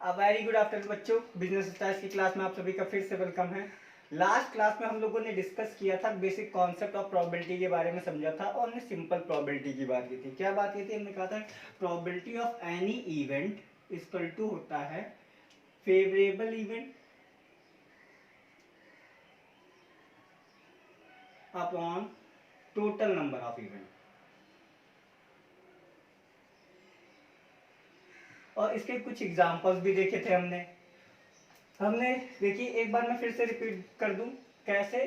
Very good afternoon बच्चों, business styles की class में आप सभी का फिर से वेलकम है। लास्ट क्लास में हम लोगों ने डिस्कस किया था बेसिक कॉन्सेप्ट ऑफ प्रोबेबिलिटी के बारे में समझा था और हमने सिंपल प्रोबेबिलिटी की बात की थी। क्या बात की थी? हमने कहा था probability of any event equal to होता है favourable event upon total number of event. और इसके कुछ एग्जांपल्स भी देखे थे हमने देखिए, एक बार मैं फिर से रिपीट कर दूं कैसे।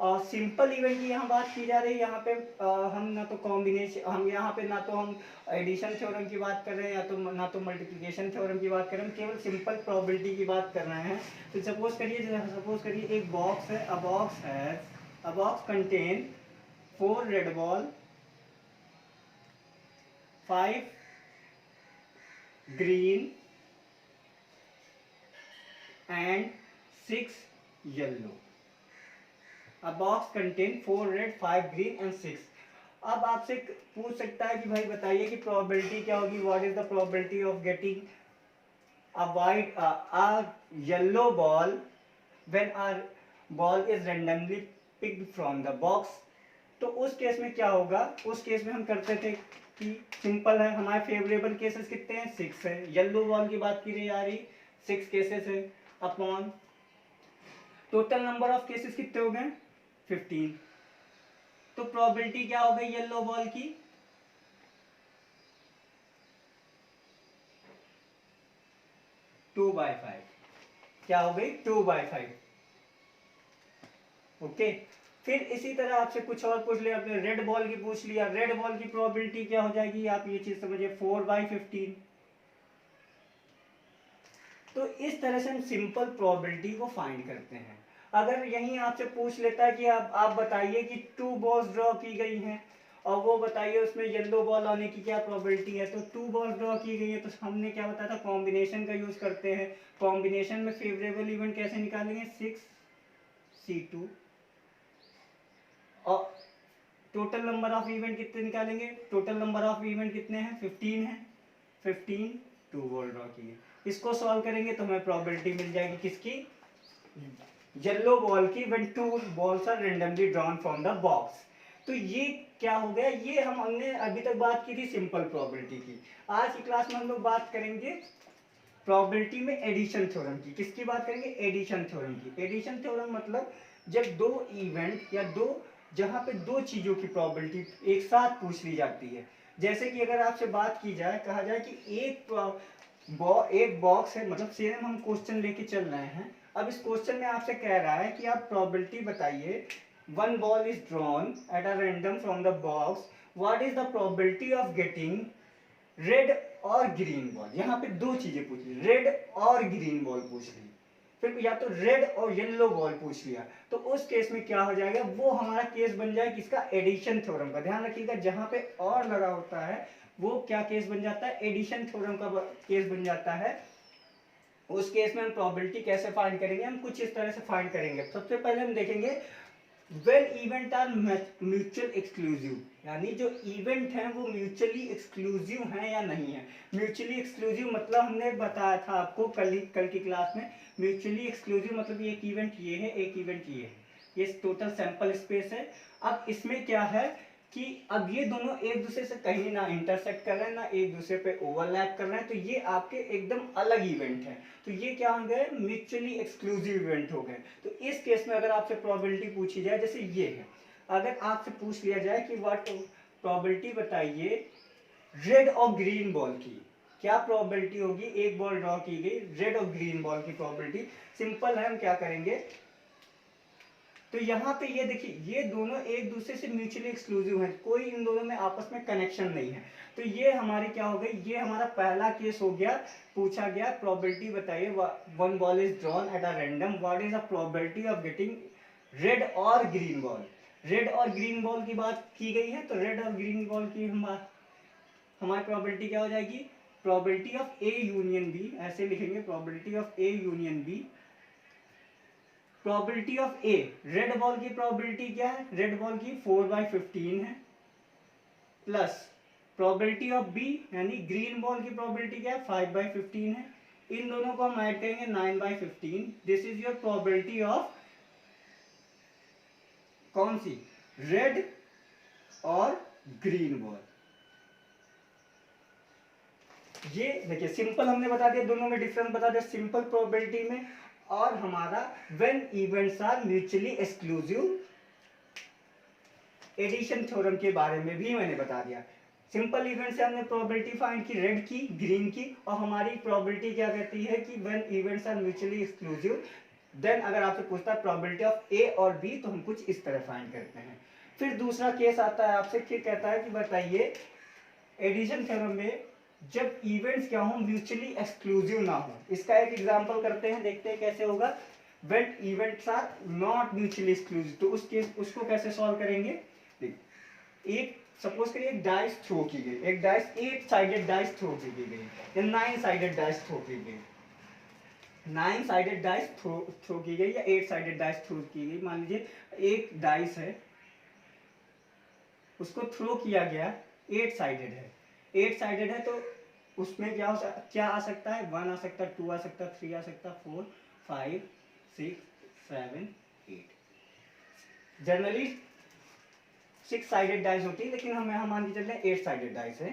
सिंपल इवेंट की यहाँ बात की जा रही है। यहाँ पे हम ना तो कॉम्बिनेशन, हम यहाँ पे ना तो हम एडिशन थ्योरम की बात कर रहे हैं या तो ना तो मल्टीप्लिकेशन थ्योरम की बात कर रहे हैं, केवल सिंपल प्रोबेबिलिटी की बात कर रहे हैं। तो सपोज करिए एक बॉक्स है, अ box contain 4 red ball, 5 green and 6 yellow. A box contain 4 red, 5 green and 6. अब आपसे पूछ सकता है कि भाई बताइए कि प्रोबेबिलिटी क्या होगी। What is the probability of getting a yellow ball when a ball is randomly picked from the box? तो उस केस में क्या होगा? उस केस में हम करते थे कि सिंपल है, हमारे फेवरेबल केसेस कितने हैं? 6 है। येलो बॉल की बात की जा रही 6 केसेस है upon total number of cases कितने हो गए? 15। तो प्रोबेबिलिटी क्या हो गई येलो बॉल की? 2/5। क्या हो गई? 2/5। ओके। फिर इसी तरह आपसे कुछ और पूछ लिया, आपने रेड बॉल की पूछ लिया। रेड बॉल की प्रोबेबिलिटी क्या हो जाएगी? आप ये चीज समझिए, 4/15। तो इस तरह से हम सिंपल प्रोबेबिलिटी को फाइंड करते हैं। अगर यहीं आपसे पूछ लेता है कि आप बताइए कि 2 बॉल्स ड्रॉ की गई हैं और वो बताइए उसमें येलो बॉल आने की क्या प्रोबेबिलिटी है, तो 2 बॉल ड्रॉ की गई है तो हमने क्या बताया था? कॉम्बिनेशन का यूज करते हैं। कॉम्बिनेशन में फेवरेबल इवेंट कैसे निकालेंगे? 6C2 और टोटल नंबर ऑफ इवेंट कितने निकालेंगे? टोटल नंबर ऑफ इवेंट कितने हैं? 15 है। 15 2 बॉल ड्रॉ किए। इसको सॉल्व करेंगे तो हमें प्रोबेबिलिटी मिल जाएगी किसकी? येलो बॉल की when 2 balls are randomly drawn from the box. तो ये क्या हो गया? ये हमने अभी तक बात की थी सिंपल प्रोबेबिलिटी की। आज की क्लास में हम लोग बात करेंगे प्रोबेबिलिटी में एडिशन थ्योरम की। किसकी बात करेंगे? एडिशन थ्योरम की। एडिशन थ्योरम मतलब जब दो इवेंट या दो, जहां पे दो चीजों की प्रोबेबिलिटी एक साथ पूछ ली जाती है। जैसे कि अगर आपसे बात की जाए, कहा जाए कि एक बॉक्स है, मतलब सेम हम क्वेश्चन लेके चल रहे हैं। अब इस क्वेश्चन में आपसे कह रहा है कि आप प्रोबेबिलिटी बताइए, 1 ball is drawn at a random from the box, what is the probability of getting red और ग्रीन बॉल। यहाँ पे दो चीजें पूछ ली, रेड और ग्रीन बॉल पूछ ली, फिर या तो रेड और येलो बॉल पूछ लिया। तो उस केस में क्या हो जाएगा? वो हमारा केस बन जाए किसका? एडिशन थ्योरम का। ध्यान रखिएगा, जहां पे और लगा होता है वो क्या केस बन जाता है? एडिशन थ्योरम का केस बन जाता है। उस केस में हम प्रोबेबिलिटी कैसे फाइंड करेंगे? हम कुछ इस तरह से फाइंड करेंगे। सबसे पहले हम देखेंगे when event are mutual exclusive, यानी जो इवेंट हैं वो म्यूचुअली एक्सक्लूसिव हैं या नहीं है। म्यूचुअली एक्सक्लूसिव मतलब हमने बताया था आपको कल की क्लास में। म्यूचुअली एक्सक्लूसिव मतलब एक इवेंट ये है, एक इवेंट ये है, ये टोटल सैंपल स्पेस है। अब इसमें क्या है कि अब ये दोनों एक दूसरे से कहीं ना इंटरसेक्ट कर रहे हैं, ना एक दूसरे पे ओवरलैप कर रहे हैं, तो ये आपके एकदम अलग इवेंट है। तो ये क्या हो गए? म्यूचुअली एक्सक्लूसिव इवेंट हो गए। तो इस केस में अगर आपसे प्रोबेबिलिटी पूछी जाए, जैसे ये है, अगर आपसे पूछ लिया जाए कि व्हाट प्रोबेबिलिटी बताइए रेड और ग्रीन बॉल की, क्या प्रोबेबिलिटी होगी? एक बॉल ड्रॉ की गई, रेड और ग्रीन बॉल की प्रोबेबिलिटी। सिंपल है, हम क्या करेंगे, तो यहाँ पे ये देखिए, ये दोनों एक दूसरे से म्यूचुअली एक्सक्लूसिव हैं, कोई इन दोनों में आपस में कनेक्शन नहीं है। तो ये हमारी क्या हो गई? ये हमारा पहला केस हो गया। पूछा गया प्रोबेबिलिटी बताइए, 1 ball is drawn at a random, what is the probability of getting red और ग्रीन बॉल। रेड और ग्रीन बॉल की बात की गई है, तो रेड और ग्रीन बॉल की हमारी प्रोबेबिलिटी क्या हो जाएगी? Probability of A union B, ऐसे लिखेंगे, probability of A union B. Probability of A, red ball की प्रोबेबिलिटी क्या है? रेड बॉल की 4/15 है, प्लस प्रोबेबिलिटी ऑफ बी यानी ग्रीन बॉल की प्रोबेबिलिटी क्या है? 5/15 है। इन दोनों को हम ऐड करेंगे 9/15। This is your probability of कौन सी, रेड और ग्रीन बॉल। ये देखिए सिंपल हमने बता दिया, दोनों में डिफरेंस बता दिया, सिंपल प्रोबेबिलिटी में और हमारा when events are mutually exclusive addition theorem के बारे में भी मैंने बता दिया। सिंपल इवेंट से हमने प्रोबेबिलिटी फाइंड की रेड की, ग्रीन की, और हमारी प्रोबेबिलिटी क्या कहती है कि when events are mutually exclusive then अगर आपसे पूछता है प्रोबेबिलिटी ऑफ ए और बी तो हम कुछ इस तरह फाइंड करते हैं। फिर दूसरा केस आता है आपसे, फिर कहता है कि बताइए एडिशन थ्योरम में जब इवेंट्स क्या हो, म्यूचुअली एक्सक्लूसिव ना हो। इसका एक एग्जांपल करते हैं, देखते हैं कैसे होगा। When events are not mutually exclusive, तो उस केस उसको कैसे सॉल्व करेंगे। एक सपोज करिए एक डाइस थ्रो की गई, एक डाइस 8 साइडेड डाइस थ्रो की गई या 9 साइडेड डाइस थ्रो की गई, 9 साइडेड डाइस थ्रो की गई या 8 साइडेड डाइस थ्रो की गई। मान लीजिए एक डाइस है, उसको थ्रो किया गया, 8 साइडेड है, 8 साइडेड है तो उसमें क्या आ सकता है, 1 आ सकता है, 2 आ सकता है, 3 आ सकता है, 4 5 6 7 8। जनरली 6 साइडेड डाइस होती है, लेकिन हम मान के चल रहे हैं 8 साइडेड डाइस है।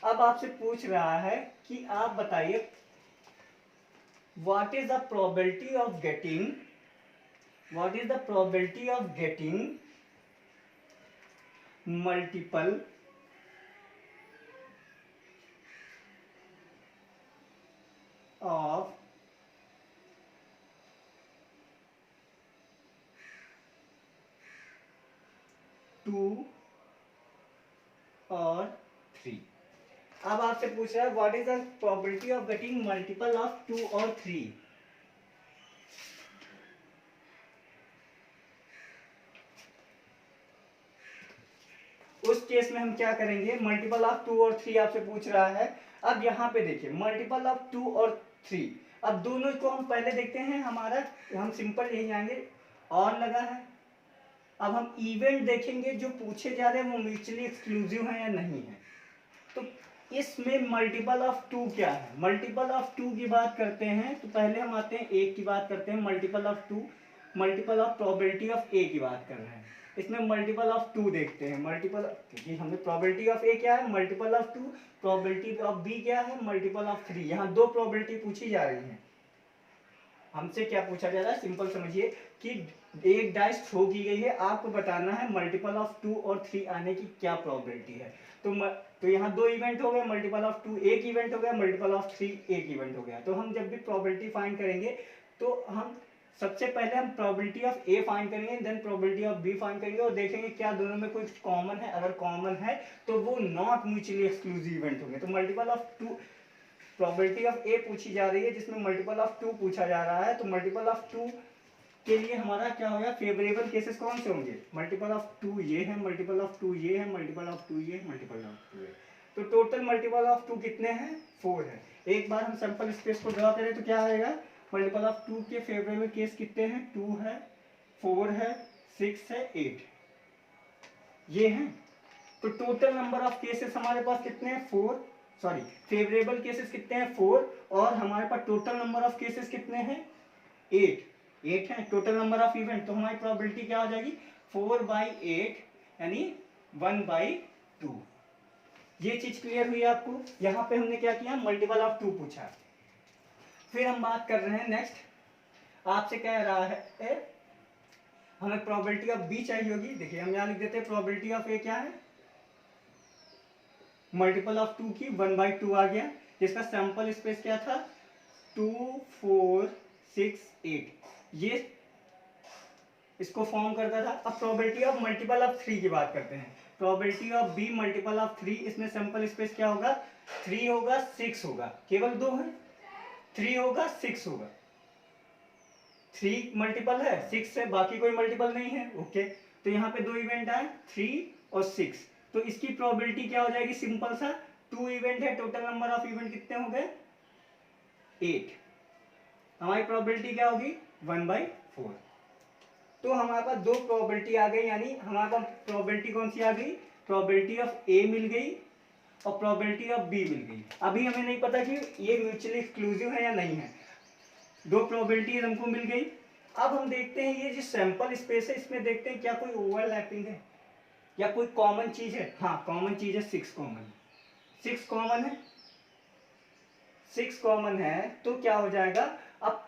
अब आपसे पूछ रहा है कि आप बताइए what is the probability of getting, what is the probability of getting multiple of two और 3। अब आपसे पूछ रहा है what is the probability of getting multiple of 2 और 3। उस केस में हम क्या करेंगे, मल्टीपल ऑफ 2 और 3 आपसे पूछ रहा है। अब यहाँ पे देखिए मल्टीपल ऑफ 2 और 3, अब दोनों को हम पहले देखते हैं। हमारा हम सिंपल यही जाएंगे, और लगा है। अब हम इवेंट देखेंगे जो पूछे जा रहे हैं वो म्यूचुअली एक्सक्लूसिव है या नहीं है। तो इसमें मल्टीपल ऑफ 2 क्या है, मल्टीपल ऑफ 2 की बात करते हैं तो पहले हम आते हैं एक की बात करते हैं, multiple of 2, multiple of probability of A की बात कर रहे हैं। इसमें मल्टीपल ऑफ 2 देखते हैं, मल्टीपल, क्योंकि हमें प्रोबेबिलिटी ऑफ ए क्या है, multiple of 2, probability of B क्या है, मल्टीपल ऑफ 3। यहाँ दो प्रोबेबिलिटी पूछी जा रही है। हमसे क्या पूछा जा रहा है, सिंपल समझिए कि एक डाइस थ्रो की गई है, आपको बताना है मल्टीपल ऑफ 2 और 3 आने की क्या प्रोबेबिलिटी है। तो यहाँ दो इवेंट हो गए, मल्टीपल ऑफ 2 एक इवेंट हो गया, मल्टीपल ऑफ 3 एक इवेंट हो गया। तो हम जब भी प्रोबेबिलिटी फाइंड करेंगे तो हम सबसे पहले हम प्रोबेबिलिटी ऑफ ए फाइंड करेंगे, then probability of B find करेंगे और देखेंगे क्या दोनों में कुछ कॉमन है। अगर कॉमन है तो वो नॉट म्यूचुअली एक्सक्लूसिव इवेंट होंगे। तो मल्टीपल ऑफ 2, प्रोबेबिलिटी ऑफ ए पूछी जा रही है जिसमें मल्टीपल ऑफ 2 पूछा जा रहा है, तो मल्टीपल ऑफ 2 के लिए हमारा क्या होगा, फेवरेबल केसेस कौन से होंगे, मल्टीपल ऑफ 2 ये है, मल्टीपल ऑफ 2 ये है, मल्टीपल ऑफ 2 ये है, मल्टीपल ऑफ 2 है। तो टोटल मल्टीपल ऑफ 2 कितने हैं, 4 है। एक बार हम सैंपल स्पेस को ड्रा करें तो क्या आएगा, मल्टीपल ऑफ 2 के फेवरेबल केस कितने हैं, 2 है, 4 है, 6 है, 8 ये हैं। तो टोटल नंबर ऑफ केसेस हमारे पास कितने हैं, 4, सॉरी फेवरेबल केसेस कितने हैं, 4, और हमारे पास टोटल नंबर ऑफ केसेस कितने हैं, 8 है टोटल नंबर ऑफ इवेंट। तो हमारी प्रोबेबिलिटी क्या हो जाएगी, 4/8 यानी 1/2। ये चीज क्लियर हुई आपको। यहाँ पे हमने क्या किया, मल्टीपल ऑफ 2 पूछा। फिर हम बात कर रहे हैं नेक्स्ट, आपसे कह रहा है हमें प्रोबेबिलिटी ऑफ बी चाहिए होगी। देखिए हम यहाँ लिख देते हैं प्रोबेबिलिटी ऑफ ए क्या है, मल्टीपल ऑफ 2 की 1/2 आ गया, जिसका सैंपल स्पेस क्या था, 2 4 6 8, ये इसको फॉर्म करता था। अब प्रोबेबिलिटी ऑफ मल्टीपल ऑफ 3 की बात करते हैं, probability of be multiple of 3, इसमें सैंपल स्पेस क्या होगा, 3 होगा 6 होगा, केवल 2 है, 3 होगा 6 होगा, 3 मल्टीपल है 6 है, बाकी कोई मल्टीपल नहीं है। ओके, तो यहाँ पे दो इवेंट आए 3 और 6, तो इसकी प्रोबेबिलिटी क्या हो जाएगी, सिंपल सा 2 इवेंट है, टोटल नंबर ऑफ इवेंट कितने हो गए, 8। हमारी प्रोबेबिलिटी क्या होगी, 1/4। तो हमारे पास दो प्रोबेबिलिटी आ गई, यानी हमारे पास प्रोबेबिलिटी कौन सी आ गई, प्रोबेबिलिटी ऑफ ए मिल गई और प्रोबेबिलिटी ऑफ बी मिल गई। अभी हमें नहीं पता कि ये म्यूचुअली एक्सक्लूसिव है या नहीं है, दो प्रोबेबिलिटीज हमको मिल गई। अब हम देखते हैं ये जो सैंपल स्पेस है इसमें देखते हैं क्या कोई ओवरलैपिंग है या कोई कॉमन चीज है। हाँ कॉमन चीज है, 6 कॉमन है, 6 कॉमन है, 6 कॉमन है। तो क्या हो जाएगा, अब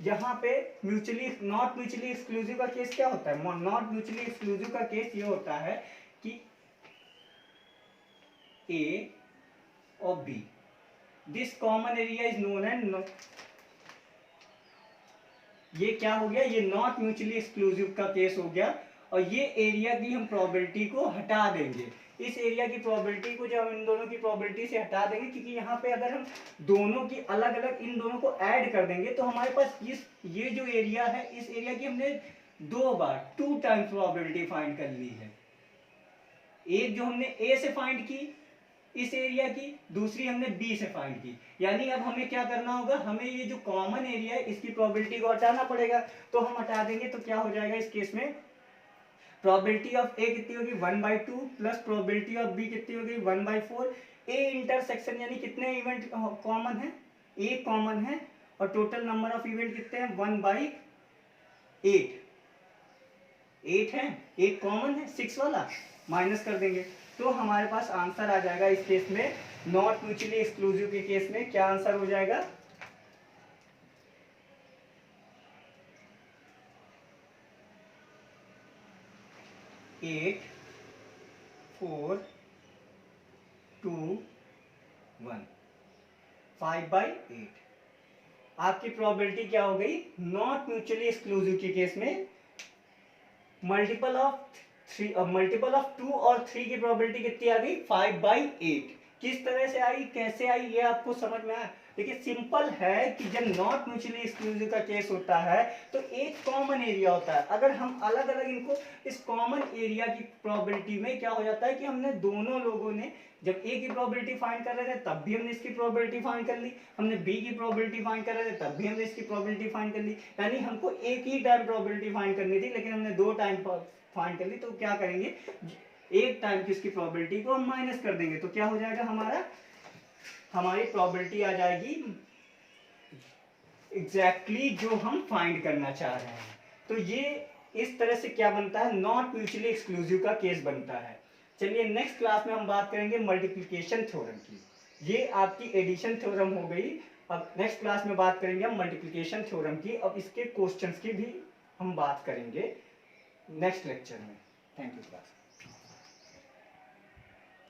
यहाँ पे म्यूचुअली नॉट म्यूचुअली एक्सक्लूसिव का केस क्या होता है, नॉट म्यूचुअली एक्सक्लूसिव का केस ये होता है कि ए और B, this common area is known and, ये क्या हो गया, ये नॉट म्यूचुअली एक्सक्लूसिव का केस हो गया। और ये एरिया की हम प्रोबेबिलिटी को हटा देंगे, इस एरिया की प्रोबेबिलिटी को जब हम इन दोनों की प्रोबेबिलिटी से हटा देंगे, क्योंकि यहाँ पे अगर हम दोनों की अलग अलग इन दोनों को ऐड कर देंगे तो हमारे पास ये जो एरिया है, इस एरिया की हमने 2 बार 2 टाइम्स प्रोबेबिलिटी फाइंड कर ली है। एक जो हमने ए से फाइंड की इस एरिया की, दूसरी हमने बी से फाइंड की। यानी अब हमें क्या करना होगा, हमें ये जो कॉमन एरिया है इसकी प्रोबेबिलिटी को हटाना पड़ेगा। तो हम हटा देंगे तो क्या हो जाएगा इस केस में, प्रोबेबिलिटी ऑफ ए कितनी होगी 1/2 प्लस प्रोबेबिलिटी ऑफ बी कितनी होगी 1/4। ए इंटरसेक्शन यानी कितने इवेंट कॉमन है, ए कॉमन है और टोटल नंबर ऑफ इवेंट कितने हैं 1/8, 8 है, एक कॉमन है 6 वाला, माइनस कर देंगे तो हमारे पास आंसर आ जाएगा इस केस में, नॉट म्यूचुअली एक्सक्लूसिव के केस में क्या आंसर हो जाएगा, 8 4 2 1, 5/8। आपकी प्रोबेबिलिटी क्या हो गई, नॉट म्यूचुअली एक्सक्लूसिव के केस में मल्टीपल ऑफ 2 और 3 की प्रोबेबिलिटी कितनी आ गई 5/8। किस तरह से आई, कैसे आई, ये आपको समझ में आया। देखिए सिंपल है कि जब नॉट म्यूचुअली एक्सक्लूसिव का केस होता है तो एक कॉमन एरिया होता है, अगर हम अलग अलग इनको इस कॉमन एरिया की प्रोबेबिलिटी में क्या हो जाता है कि हमने दोनों लोगों ने जब ए की प्रोबेबिलिटी फाइंड कर रहे थे तब भी हमने इसकी प्रोबेबिलिटी फाइंड कर ली, हमने बी की प्रोबेबिलिटी फाइंड कर रहे थे तब भी हमने इसकी प्रोबेबिलिटी फाइंड कर ली। यानी हमको एक ही टाइम प्रोबेबिलिटी फाइंड करनी थी लेकिन हमने 2 टाइम फाइंड कर ली। तो क्या करेंगे, एक टाइम की इसकी प्रोबेबिलिटी को हम माइनस कर देंगे तो क्या हो जाएगा, हमारी प्रोबेबिलिटी आ जाएगी एग्जैक्टली जो हम फाइंड करना चाह रहे हैं। तो ये इस तरह से क्या बनता है, नॉट म्यूचुअली एक्सक्लूसिव का केस बनता है। चलिए नेक्स्ट क्लास में हम बात करेंगे मल्टीप्लिकेशन थ्योरम की, ये आपकी एडिशन थ्योरम हो गई। अब नेक्स्ट क्लास में बात करेंगे हम मल्टीप्लिकेशन थ्योरम की, अब इसके क्वेश्चंस की भी हम बात करेंगे नेक्स्ट लेक्चर में। Thank you class.